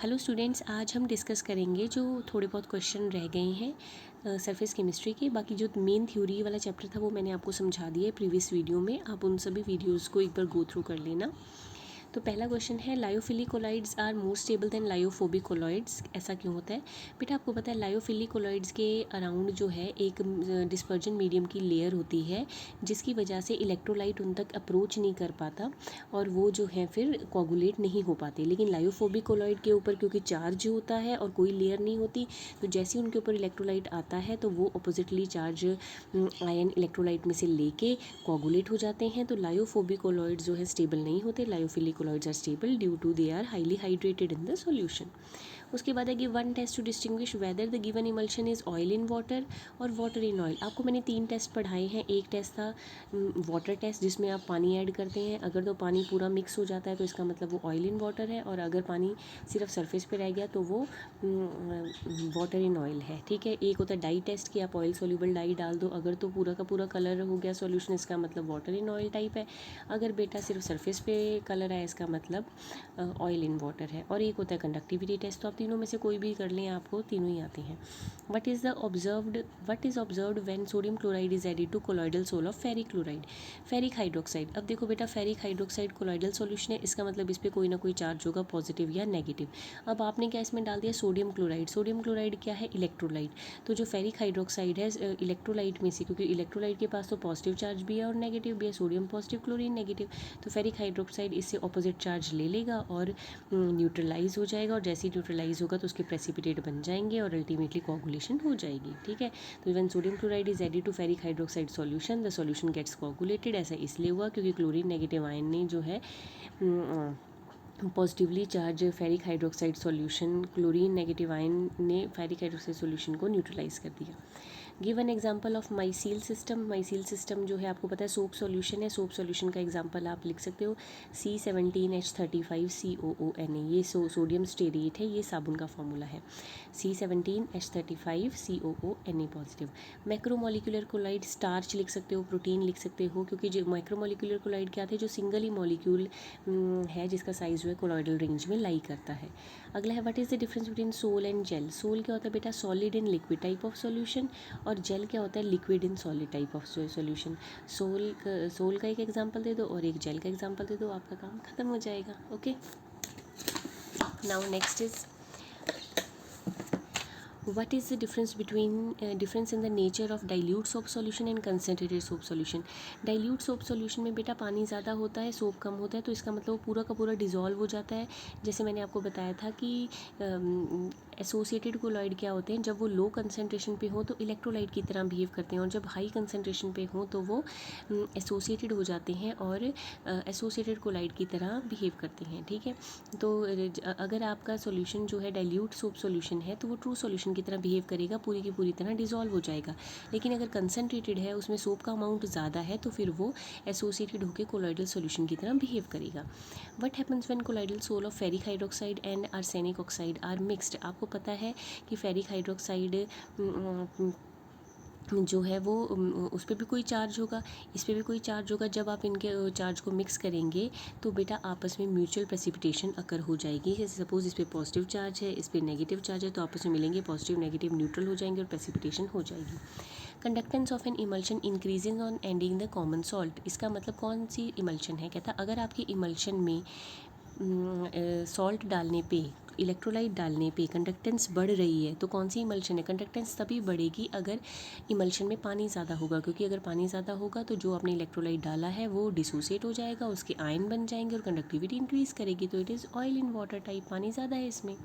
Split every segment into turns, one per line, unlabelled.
Hello students, आज हम discuss करेंगे जो थोड़े बहुत क्वेश्चन रह गए हैं सरफेस केमिस्ट्री के। बाकी जो मेन थ्योरी वाला चैप्टर था वो मैंने आपको समझा दिया है प्रीवियस वीडियो में। आप उन सभी वीडियोस को एक बार गो थ्रू कर लेना। तो पहला क्वेश्चन है, lyophilic colloids are more stable than lyophobic colloids. ऐसा क्यों होता है बेटा? आपको पता है लायोफिलिक कोलॉइड्स के अराउंड जो है एक डिस्पर्जन मीडियम की लेयर होती है, जिसकी वजह से इलेक्ट्रोलाइट उन तक अप्रोच नहीं कर पाता और वो जो है फिर कोगुलेट नहीं हो पाते। लेकिन लायोफोबिक कोलॉइड के ऊपर क्योंकि चार्ज होता है और कोई लेयर नहीं होती, तो जैसे ही उनके ऊपर इलेक्ट्रोलाइट आता है तो वो अपोजिटली चार्ज आयन इलेक्ट्रोलाइट में से लेके कोगुलेट हो जाते हैं। तो लायोफोबिक कोलॉइड्स जो है स्टेबल नहीं होते। Lyophilic colloids are stable due to they are highly hydrated in the solution. उसके बाद है कि one test to distinguish whether the given emulsion is oil in water और वाटर इन ऑयल। आपको मैंने 3 टेस्ट पढ़ाए हैं। एक टेस्ट था वाटर टेस्ट, जिसमें आप पानी ऐड करते हैं। अगर तो पानी पूरा मिक्स हो जाता है तो इसका मतलब वो ऑयल इन वाटर है, और अगर पानी सिर्फ सरफेस पे रह गया तो वो वाटर इन ऑयल है। ठीक है। एक होता है डाई टेस्ट कि आप ऑयल सोल्यूबल डाई डाल दो, अगर तो पूरा का पूरा कलर हो गया सॉल्यूशन, इसका मतलब वाटर इन ऑयल टाइप है। अगर बेटा सिर्फ सरफेस पे कलर है, इसका मतलब ऑयल इन वाटर है। और एक होता है कंडक्टिविटी टेस्ट। तो आप तीनों में से कोई भी कर लें, आपको तीनों ही आते हैं। What is observed when sodium chloride is added to colloidal sol of ferric chloride. Ferric hydroxide. अब देखो बेटा, फेरिक हाइड्रोक्साइड कोलॉइडल सॉल्यूशन है, इसका मतलब इस पर कोई ना कोई चार्ज होगा, पॉजिटिव या नेगेटिव। अब आपने क्या इसमें डाल दिया? Sodium chloride. सोडियम क्लोराइड क्या है? इलेक्ट्रोलाइट। तो जो फेरिक हाइड्रोक्साइड है इलेक्ट्रोलाइट में से, क्योंकि इलेक्ट्रोलाइट के पास तो पॉजिटिव चार्ज भी है और नेगेटिव भी है, सोडियम पॉजिटिव क्लोरीन नेगेटिव, तो फेरिक हाइड्रोक्साइड इससे ऑपोजिट चार्ज ले लेगा और न्यूट्रलाइज हो जाएगा। और जैसे ही न्यूट्रलाइज होगा तो उसके प्रेसिपिटेट बन जाएंगे और अल्टीमेटली कोगुलेशन हो जाएगी। ठीक है। तो when sodium chloride is added to ferric hydroxide solution, the solution gets coagulated. ऐसा इसलिए हुआ क्योंकि क्लोरीन नेगेटिव आयन ने जो है positively charge ferric hydroxide solution, chlorine negative ion ने फेरिक हाइड्रोक्साइड सॉल्यूशन को न्यूट्रलाइज कर दिया। Give an example of micelle system. Micelle system जो है आपको पता है सोप सॉल्यूशन है। सोप सॉल्यूशन का एग्जाम्पल आप लिख सकते हो C17H35COONA। ये सोडियम स्टेरेट है, ये साबुन का फॉर्मूला है C17H35COONA positive. Macromolecular collide, starch लिख सकते हो, प्रोटीन लिख सकते हो, क्योंकि जो माइक्रोमोलिकुलर कोलाइड क्या थे? जो सिंगल ही मॉलिक्यूल है जिसका साइज जो है कोलॉइडल रेंज में लाई करता है। अगला है, what is the difference between sol and gel. Sol क्या होता है बेटा? Solid in liquid type of solution, और जेल क्या होता है? Liquid in solid type of solution. Sol का एक एग्जांपल दे दो और एक जेल का एग्जांपल दे दो, आपका काम खत्म हो जाएगा। Okay, now next is, what is the difference between difference in the nature of dilute soap solution and concentrated soap solution। dilute soap solution में बेटा पानी ज़्यादा होता है, सोप कम होता है, तो इसका मतलब वो पूरा का पूरा डिज़ोल्व हो जाता है। जैसे मैंने आपको बताया था कि एसोसिएटेड कोलॉइड क्या होते हैं? जब वो लो कंसनट्रेशन पे हो तो इलेक्ट्रोलाइट की तरह बिहेव करते हैं, और जब हाई कंसनट्रेशन पे हो तो वो एसोसिएटेड हो जाते हैं और एसोसिएटेड कोलॉइड की तरह बिहेव करते हैं। ठीक है। तो अगर आपका सॉल्यूशन जो है डाइल्यूट सोप सॉल्यूशन है तो वो ट्रू सॉल्यूशन की तरह बिहेव करेगा, पूरी की पूरी तरह डिज़ोल्व हो जाएगा। लेकिन अगर कंसनट्रेटेड है, उसमें सोप का अमाउंट ज़्यादा है, तो फिर वो एसोसिएटेड होकर कोलॉइडल सॉल्यूशन की तरह बिहेव करेगा। What happens when colloidal sol of ferric hydroxide and arsenic oxide are mixed. आपको पता है कि फेरिक हाइड्रोक्साइड जो है वो उस पर भी कोई चार्ज होगा, इस पर भी कोई चार्ज होगा। जब आप इनके चार्ज को मिक्स करेंगे तो बेटा आपस में म्यूचुअल प्रेसिपिटेशन अकर हो जाएगी। जैसे सपोज इस पर पॉजिटिव चार्ज है, इस पर नेगेटिव चार्ज है, तो आपस में मिलेंगे, पॉजिटिव नेगेटिव न्यूट्रल हो जाएंगे और प्रेसिपिटेशन हो जाएगी। Conductance of N emulsion increasing on ending the common salt. इसका मतलब कौन सी इमल्शन है? कहता अगर आपकी इमल्शन में सॉल्ट डालने पे, इलेक्ट्रोलाइट डालने पे कंडक्टेंस बढ़ रही है, तो कौन सी इमल्शन है? कंडक्टेंस तभी बढ़ेगी अगर इमल्शन में पानी ज़्यादा होगा, क्योंकि अगर पानी ज़्यादा होगा तो जो आपने इलेक्ट्रोलाइट डाला है वो डिसोसिएट हो जाएगा, उसके आयन बन जाएंगे और कंडक्टिविटी इंक्रीज़ करेगी। तो it is oil in water type, पानी ज़्यादा है इसमें।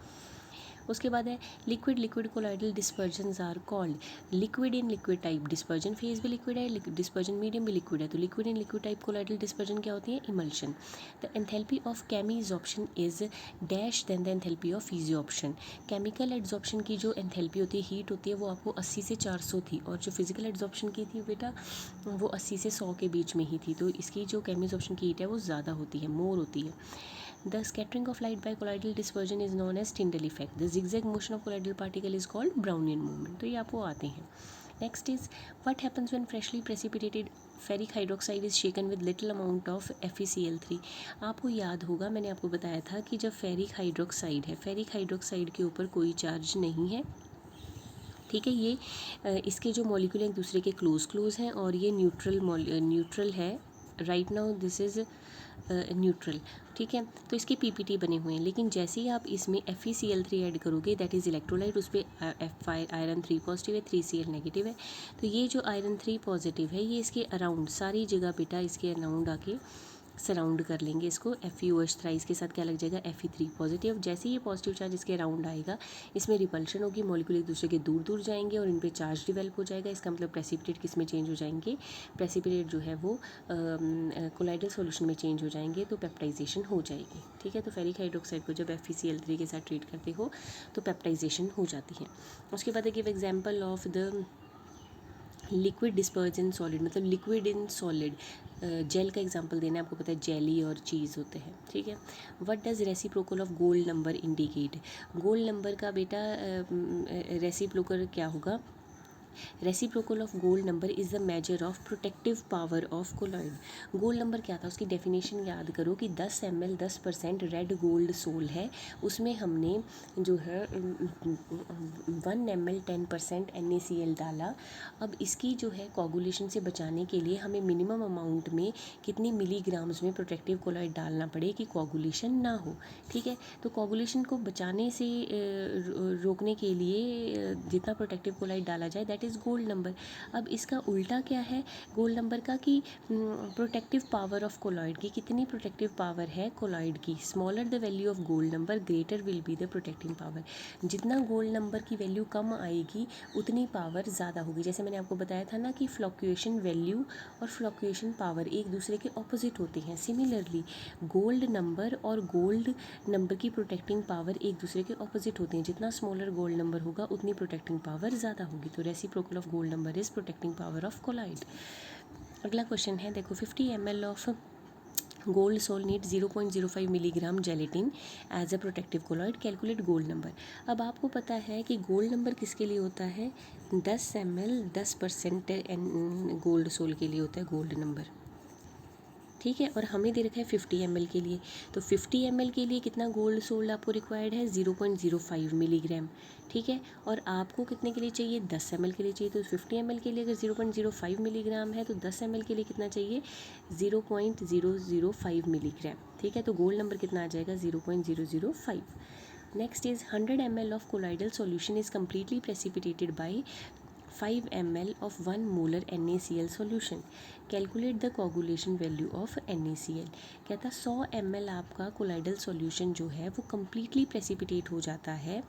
उसके बाद है liquid liquid colloidal dispersions are called. Liquid in liquid type, dispersion phase भी लिक्विड है, डिस्पर्जन मीडियम भी लिक्विड है, तो liquid in liquid type colloidal dispersion क्या होती है? Emulsion. The enthalpy of chemisorption is dash than the enthalpy of physisorption. Chemical adsorption की जो एंथैल्पी होती है, हीट होती है, वो आपको 80 से 400 थी, और जो फिजिकल एड्जॉर्प्शन की थी बेटा वो 80 से 100 के बीच में ही थी। तो इसकी जो केमीजॉर्प्शन की हीट है वो ज़्यादा होती है, मोर होती है। The scattering of light by colloidal dispersion is known as Tyndall effect. The zigzag motion of colloidal particle is called Brownian movement. तो ये आपको आते हैं। Next is, what happens when freshly precipitated ferric hydroxide is shaken with little amount of FeCl3। आपको याद होगा मैंने आपको बताया था कि जब फेरिक हाइड्रोक्साइड है, फेरिक हाइड्रोक्साइड के ऊपर कोई चार्ज नहीं है, ठीक है। ये इसके जो मॉलिक्यूल हैं एक दूसरे के क्लोज हैं और ये न्यूट्रल है। Right now this is neutral, ठीक है। तो इसके PPT बने हुए हैं, लेकिन जैसे ही आप इसमें FeCl3 ऐड करोगे, दैट इज़ इलेक्ट्रोलाइट, उस पर आयरन 3 पॉजिटिव है, 3Cl नेगेटिव है। तो ये जो आयरन 3 पॉजिटिव है ये इसके अराउंड सारी जगह बेटा इसके अराउंड आके सराउंड कर लेंगे इसको। FeOH थ्राइस के साथ क्या लग जाएगा, Fe3 पॉजिटिव। जैसे ही ये पॉजिटिव चार्ज इसके अराउंड आएगा, इसमें रिपल्शन होगी, मॉलिक्यूल एक दूसरे के दूर दूर जाएंगे और इन पे चार्ज डेवलप हो जाएगा। इसका मतलब प्रेसिपिटेट किस में चेंज हो जाएंगे, प्रेसिपिटेट जो है वो कोलाइडल सॉल्यूशन में चेंज हो जाएंगे, तो पेप्टाइजेशन हो जाएगी, ठीक है। तो फेरिक हाइड्रोक्साइड को जब FeCl3 के साथ ट्रीट करते हो तो पेप्टाइजेशन हो जाती है। उसके बाद give example of the liquid disperse in solid, मतलब लिक्विड इन सॉलिड। जेल का एग्जांपल देना है, आपको पता है जेली और चीज़ होते हैं, ठीक है। What does reciprocal of gold number indicate. Gold number का बेटा रेसिप्रोकल क्या होगा, reciprocal of gold number is the measure of protective power of colloid. Gold number क्या था, उसकी डेफिनेशन याद करो कि 10 ml 10% रेड गोल्ड सोल है, उसमें हमने जो है 1 ml 10% NaCl डाला। अब इसकी जो है कोगुलेशन से बचाने के लिए हमें मिनिमम अमाउंट में कितनी मिलीग्राम्स में प्रोटेक्टिव कोलॉइड डालना पड़े कि कोगुलेशन ना हो, ठीक है। तो कोगुलेशन को बचाने से रोकने के लिए जितना प्रोटेक्टिव कोलॉइड डाला जाए दैट इज़ गोल्ड नंबर। अब इसका उल्टा क्या है गोल्ड नंबर का कि प्रोटेक्टिव पावर ऑफ कोलॉइड की कितनी प्रोटेक्टिव पावर है कोलॉइड की, smaller the value of gold number greater will be the protecting power. जितना गोल्ड नंबर की वैल्यू कम आएगी उतनी पावर ज़्यादा होगी। जैसे मैंने आपको बताया था ना कि फ्लक्चुएशन वैल्यू और फ्लक्चुएशन पावर एक दूसरे के ऑपोजिट होते हैं। सिमिलरली गोल्ड नंबर और गोल्ड नंबर की प्रोटेक्टिंग पावर एक दूसरे के ऑपोजिट होते हैं। जितना स्मॉलर गोल्ड नंबर होगा उतनी प्रोटेक्टिंग पावर ज़्यादा होगी। तो reciprocal of gold number is protecting power of colloid. अगला क्वेश्चन है, देखो 50 ml of gold sol need 0.05 milligram gelatin as a protective colloid, calculate gold number. अब आपको पता है कि गोल्ड नंबर किसके लिए होता है, 10 ml 10% गोल्ड सोल के लिए होता है गोल्ड नंबर, ठीक है। और हमें दे रखा है 50 ml के लिए, तो 50 ml के लिए कितना गोल्ड सोल्ड आपको रिक्वायर्ड है, 0.05 मिलीग्राम, ठीक है। और आपको कितने के लिए चाहिए, 10 ml के लिए चाहिए। तो 50 ml के लिए अगर 0.05 मिलीग्राम है तो 10 ml के लिए कितना चाहिए, 0.005 मिलीग्राम, ठीक है। तो गोल्ड नंबर कितना आ जाएगा, 0.005। Next is 100 ml of colloidal solution is completely precipitated by 5 ml of 1 molar NaCl solution. Calculate the coagulation value of NaCl। कहता 100 ml आपका कोलाइडल सॉल्यूशन जो है वो कम्प्लीटली प्रेसिपिटेट हो जाता है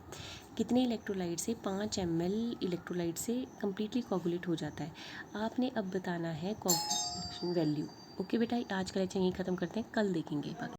कितने इलेक्ट्रोलाइट से, 5 ml इलेक्ट्रोलाइट से कम्प्लीटली कोगुलेट हो जाता है। आपने अब बताना है कोगुलेशन वैल्यू। ओके बेटा, आज का लेक्चर यहीं ख़त्म करते हैं, कल देखेंगे बाकी।